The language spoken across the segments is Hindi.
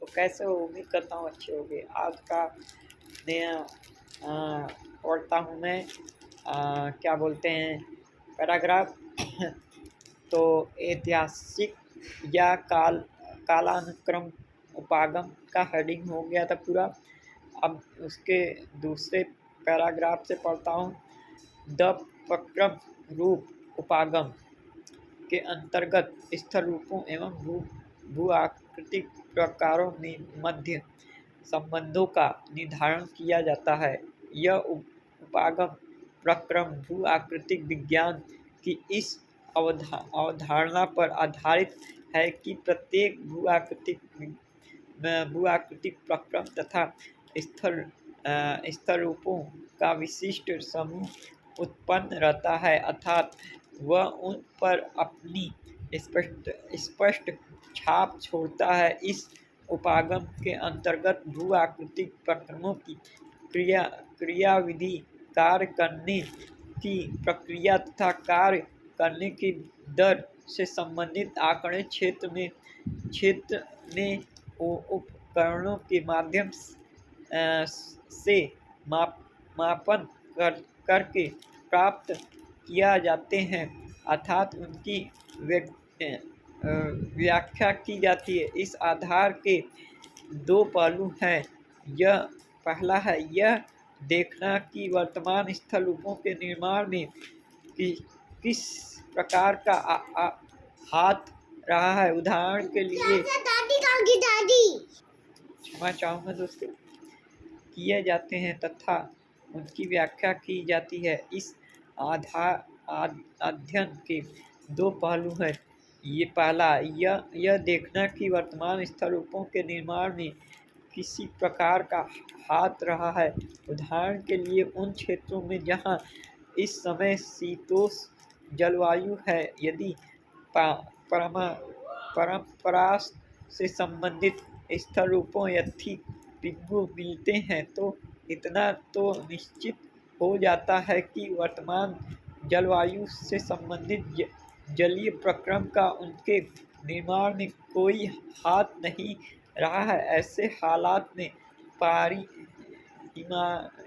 कैसे हो? उम्मीद करता हूँ अच्छे होंगे। आज का नया पढ़ता हूँ मैं क्या बोलते हैं पैराग्राफ। तो ऐतिहासिक या कालानुक्रम उपागम का हेडिंग हो गया था पूरा। अब उसके दूसरे पैराग्राफ से पढ़ता हूँ। द प्रक्रम रूप उपागम के अंतर्गत स्थल रूपों एवं भू आकृतिक प्रकारों में मध्य संबंधों का निर्धारण किया जाता है। यह उपागम प्रक्रम भू आकृतिक विज्ञान की इस अवधारणा पर आधारित है कि प्रत्येक भू आकृतिक प्रक्रम तथा स्थल रूपों का विशिष्ट समूह उत्पन्न रहता है, अर्थात वह उन पर अपनी स्पष्ट छाप छोड़ता है। इस उपागम के अंतर्गत भू आकृतिक प्रक्रमों की क्रियाविधि, कार्य करने की प्रक्रिया तथा कार्य करने की दर से संबंधित आंकड़े क्षेत्र में उपकरणों के माध्यम से मापन करके प्राप्त किया जाते हैं, अर्थात उनकी व्याख्या की जाती है। इस आधार के दो पहलू हैं। पहला है यह देखना कि वर्तमान स्थल रूपों के निर्माण में किस प्रकार का हाथ रहा है। उदाहरण के लिए दादी क्षमा चाहूँगा दोस्तों, किए जाते हैं तथा उनकी व्याख्या की जाती है। इस अध्ययन के दो पहलू हैं। ये पहला यह देखना कि वर्तमान स्थल रूपों के निर्माण में किसी प्रकार का हाथ रहा है। उदाहरण के लिए उन क्षेत्रों में जहाँ इस समय शीतोष्ण जलवायु है, यदि परंपरा से संबंधित स्थल रूपों यथी पिंगु मिलते हैं तो इतना तो निश्चित हो जाता है कि वर्तमान जलवायु से संबंधित जलीय प्रक्रम का उनके निर्माण में कोई हाथ नहीं रहा है। ऐसे हालात में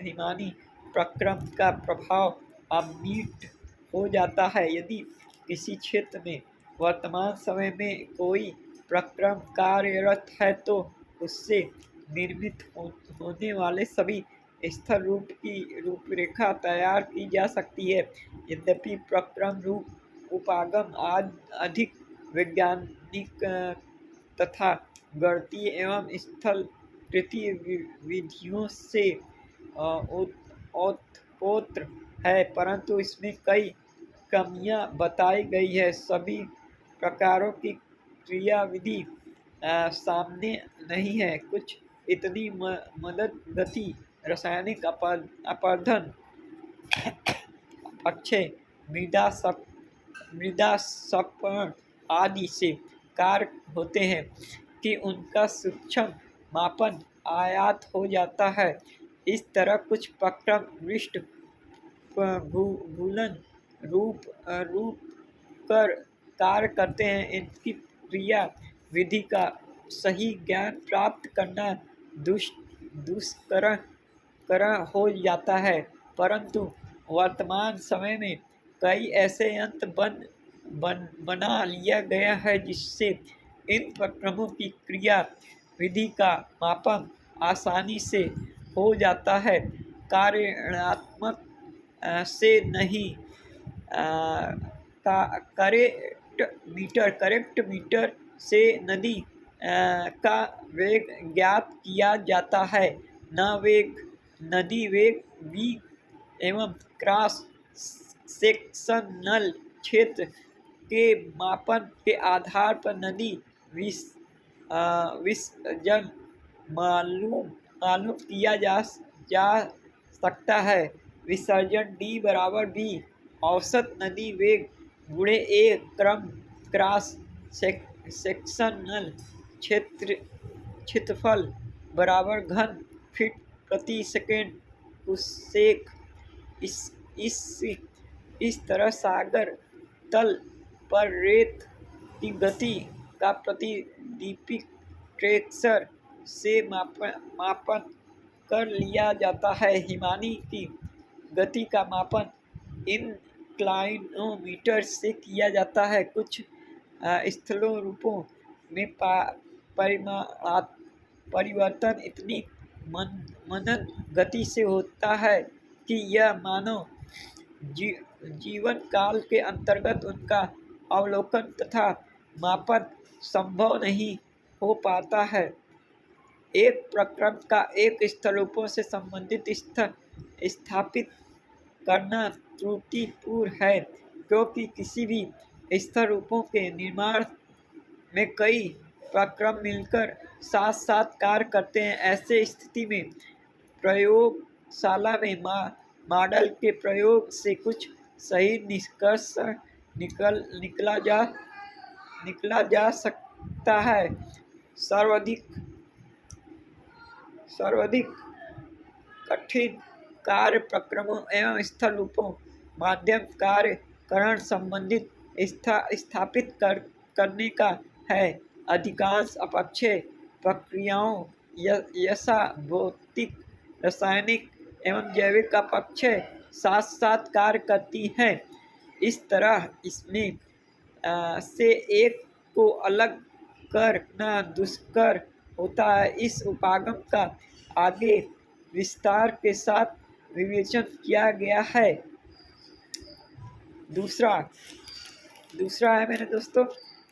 हिमानी प्रक्रम का प्रभाव अमिट हो जाता है। यदि किसी क्षेत्र में वर्तमान समय में कोई प्रक्रम कार्यरत है तो उससे निर्मित होने वाले सभी स्थल रूप की रूपरेखा तैयार की जा सकती है। यद्यपि प्रक्रम रूप उपागम आज अधिक वैज्ञानिक तथा गणितीय एवं स्थल कृति विधियों से ओतप्रोत है, परंतु इसमें कई कमियां बताई गई है। सभी प्रकारों की क्रियाविधि सामने नहीं है। कुछ इतनी मदद गति, रासायनिक अपरदन, अक्षय मृदा संपर्ण आदि से कार्य होते हैं कि उनका सूक्ष्म मापन आयात हो जाता है। इस तरह कुछ प्रक्रम विशिष्ट भूलन रूप कर कार्य करते हैं। इनकी क्रिया विधि का सही ज्ञान प्राप्त करना दुष्कर हो जाता है, परंतु वर्तमान समय में कई ऐसे यंत्र बना लिया गया है जिससे इन प्रक्रमों की क्रिया विधि का मापन आसानी से हो जाता है। कार्यात्मक से नहीं, करेक्ट मीटर से नदी का वेग ज्ञात किया जाता है। नदी वेग बी एवं क्रॉस सेक्शनल क्षेत्र के मापन के आधार पर नदी विसर्जन मालूम किया जा सकता है। विसर्जन D बराबर B औसत नदी वेग गुणे A क्रॉस सेक्शनल क्षेत्रफल बराबर घन फीट प्रति सेकेंड कुसेक। इस तरह सागर तल पर रेत की गति का प्रतिदीप्ति टेक्सचर से मापन कर लिया जाता है। हिमानी की गति का मापन इंक्लाइनोमीटर से किया जाता है। कुछ स्थलों रूपों में परिवर्तन इतनी मनन गति से होता है कि यह मानव जीवन काल के अंतर्गत उनका अवलोकन तथा मापन संभव नहीं हो पाता है। एक प्रक्रम का एक स्थलरूपों से संबंधित स्थापित करना त्रुटिपूर्ण है, क्योंकि किसी भी स्थलरूपों के निर्माण में कई प्रक्रम मिलकर साथ साथ कार्य करते हैं। ऐसे स्थिति में प्रयोगशाला में मॉडल के प्रयोग से कुछ सही निष्कर्ष निकला जा सकता है। सर्वाधिक कठिन कार्य प्रक्रमों एवं स्थल रूपों माध्यम कार्य करण संबंधित स्थापित करने का है। अधिकांश अपक्षय प्रक्रियाओं यशा भौतिक, रासायनिक एवं जैविक अपक्षय साथ साथ कार्य करती हैं। इस तरह इसमें से एक को अलग करना दुष्कर होता है। इस उपागम का आगे विस्तार के साथ विवेचन किया गया है। दूसरा है मेरे दोस्तों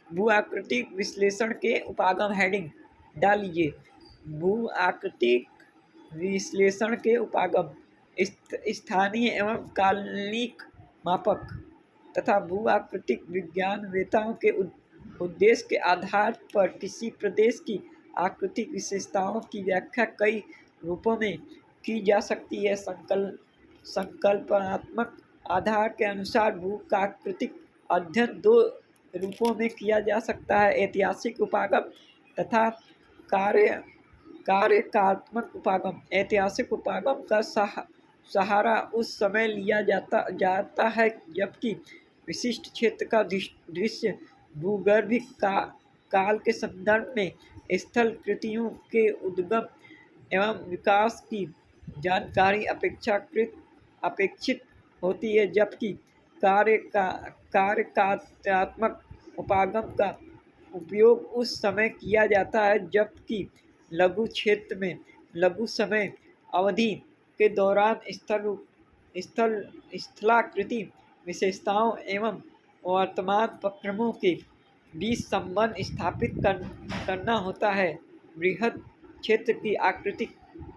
भू आकृतिक विश्लेषण के उपागम। हेडिंग डाल लीजिए, भू आकृतिक विश्लेषण के उपागम। स्थानीय एवं कालिक मापक तथा भू आकृतिक विज्ञानवेत्ताओं के उद्देश्य के आधार पर किसी प्रदेश की आकृतिक विशेषताओं की व्याख्या कई रूपों में की जा सकती है। संकल्पनात्मक आधार के अनुसार भू आकृतिक अध्ययन दो रूपों में किया जा सकता है: ऐतिहासिक उपागम तथा कार्यात्मक उपागम। ऐतिहासिक उपागम का सहारा उस समय लिया जाता है जबकि विशिष्ट क्षेत्र का दृश्य भूगर्भिक काल के संदर्भ में स्थल कृतियों के उद्गम एवं विकास की जानकारी अपेक्षित होती है, जबकि कार्यात्मक उपागम का उपयोग उस समय किया जाता है जबकि लघु क्षेत्र में लघु समय अवधि के दौरान स्थलाकृति विशेषताओं एवं वर्तमान प्रक्रमों के बीच संबंध स्थापित करना होता है। बृहद क्षेत्र की आकृतिक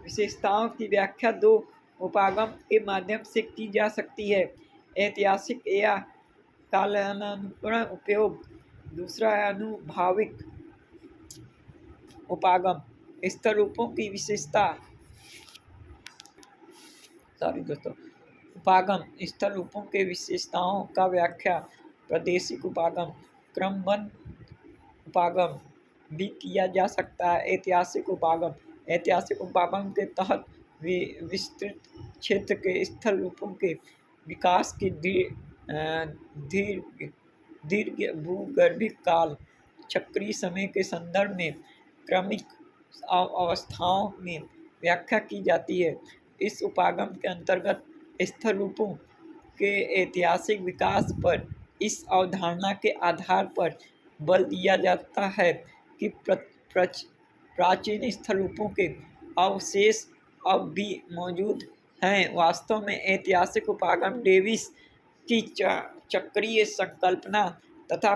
विशेषताओं की व्याख्या दो उपागम के माध्यम से की जा सकती है: ऐतिहासिक या कालानुक्रम उपयोग। दूसरा है अनुभाविक उपागम। स्थल रूपों की विशेषता उपागम स्थल रूपों के विशेषताओं का व्याख्या। प्रादेशिक उपागम। क्रमबद्ध उपागम भी किया जा सकता है। ऐतिहासिक उपागम के तहत विस्तृत क्षेत्र के स्थल रूपों के विकास की दीर्घ भूगर्भिक काल चक्रीय समय के संदर्भ में क्रमिक अवस्थाओं में व्याख्या की जाती है। इस उपागम के अंतर्गत स्थल रूपों के ऐतिहासिक विकास पर इस अवधारणा के आधार पर बल दिया जाता है कि प्राचीन स्थल रूपों के अवशेष अब भी मौजूद हैं। वास्तव में ऐतिहासिक उपागम डेविस की चक्रीय संकल्पना तथा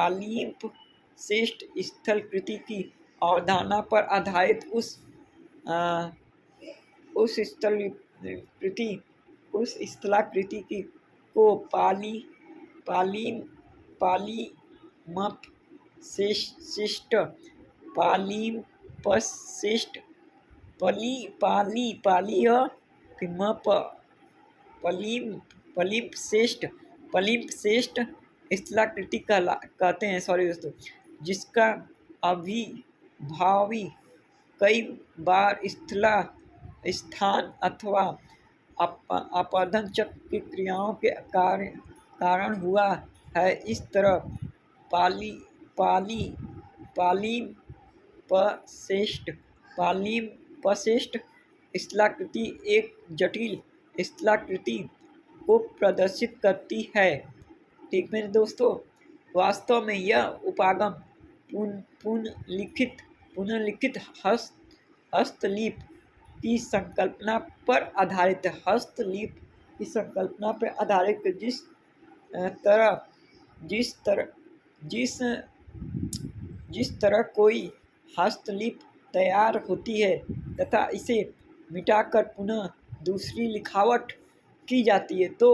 पालिम्पसेस्ट स्थल कृति की अवधारणा पर आधारित उस स्थलाकृति की को पालिम्पसेस्ट पलिम्पसेस्ट स्थलाकृति कहते हैं दोस्तों, जिसका अभिभावी कई बार स्थान अथवा अपरदन चक्र की क्रियाओं के कारण हुआ है। इस तरह पाली पाली पालिम्पसेस्ट पालिम्पसेस्ट स्थलाकृति एक जटिल स्थलाकृति को प्रदर्शित करती है। ठीक मेरे दोस्तों, वास्तव में यह उपागम पुनर्लिखित हस्तलिपि की संकल्पना पर आधारित है। हस्तलिपि की संकल्पना पर आधारित जिस तरह कोई हस्तलिपि तैयार होती है तथा इसे मिटाकर पुनः दूसरी लिखावट की जाती है, तो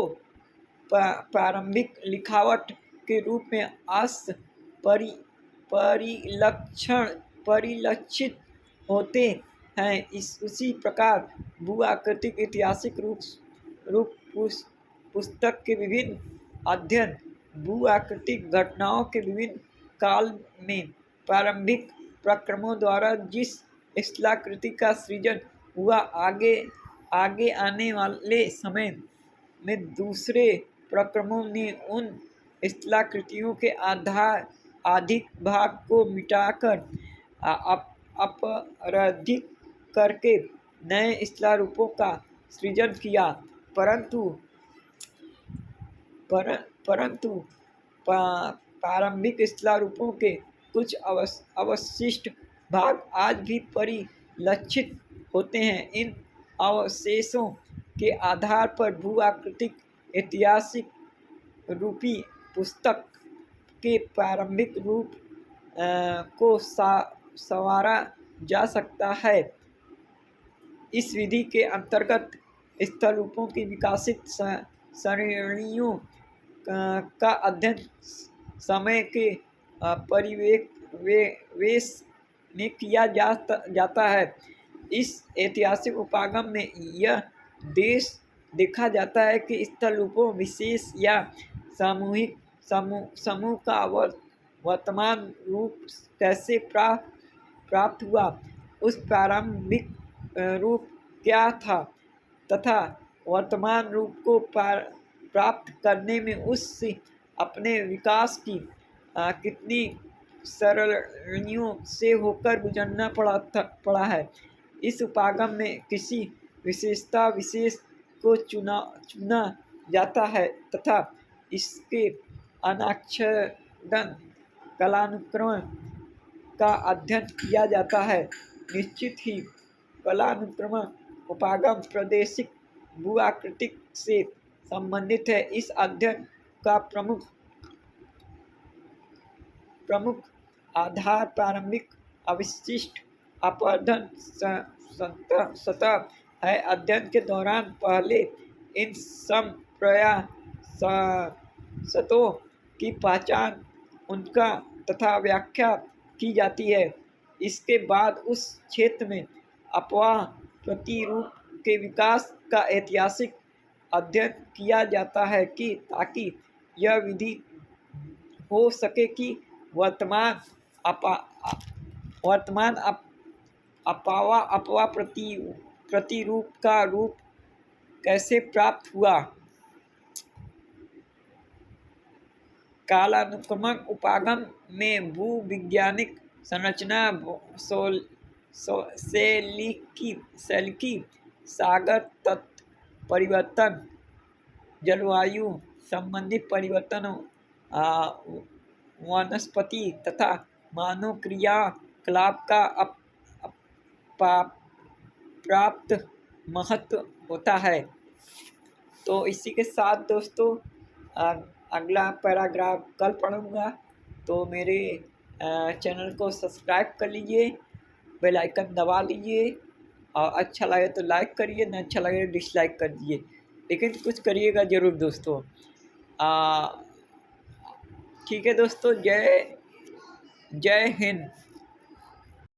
प्रारंभिक लिखावट के रूप में अस्त परिलक्षित होते हैं। उसी प्रकार भू-आकृतिक ऐतिहासिक रूप पुस्तक के विभिन्न अध्ययन भू-आकृतिक घटनाओं के विभिन्न काल में प्रारंभिक प्रक्रमों द्वारा जिस स्थलाकृति का सृजन हुआ, आगे आने वाले समय में दूसरे प्रक्रमों ने उन स्थलाकृतियों के अधिक भाग को मिटाकर अपरधिक करके नए स्थला रूपों का सृजन किया, परंतु प्रारंभिक स्थला रूपों के कुछ अवशिष्ट भाग आज भी परिलक्षित होते हैं। इन अवशेषों के आधार पर भू-आकृतिक ऐतिहासिक रूपी पुस्तक के प्रारंभिक रूप को संवारा जा सकता है। इस विधि के अंतर्गत स्थल रूपों की विकासित श्रेणियों का अध्ययन समय के परिवेश में किया जाता है। इस ऐतिहासिक उपागम में यह देखा जाता है कि स्थल रूपों विशेष या सामूहिक समूह का वर्तमान रूप कैसे प्राप्त हुआ, उस प्रारंभिक रूप क्या था तथा वर्तमान रूप को प्राप्त करने में उससे अपने विकास की कितनी सरणियों से होकर गुजरना पड़ा है। इस उपागम में किसी विशेषता विशेष को चुना जाता है तथा इसके अनाच्छादन कालानुक्रम का अध्ययन किया जाता है। निश्चित ही कालानुक्रम उपागम प्रादेशिक भू-आकृतिक से संबंधित है। इस अध्ययन का प्रमुख आधार प्रारंभिक अवशिष्ट अपरदन सतह है। अध्ययन के दौरान पहले इन संप्रयासों की पहचान, उनका तथा व्याख्या की जाती है। इसके बाद उस क्षेत्र में अपवाह प्रतिरूप के विकास का ऐतिहासिक अध्ययन किया जाता है कि ताकि यह विधि हो सके कि वर्तमान अपवाह प्रतिरूप का रूप कैसे प्राप्त हुआ। कालानुक्रमिक उपागम में भूविज्ञानिक संरचना, शैलिकी, सागर तत्व परिवर्तन, जलवायु संबंधी परिवर्तनों, वनस्पति तथा मानव क्रियाकलाप का प्राप्त महत्व होता है। तो इसी के साथ दोस्तों अगला पैराग्राफ कल पढ़ूंगा, तो मेरे चैनल को सब्सक्राइब कर लीजिए, बेल आइकन दबा लीजिए और अच्छा लगे तो लाइक करिए, नहीं अच्छा लगे तो डिसलाइक कर दीजिए, लेकिन कुछ करिएगा ज़रूर दोस्तों। ठीक है दोस्तों, जय हिंद।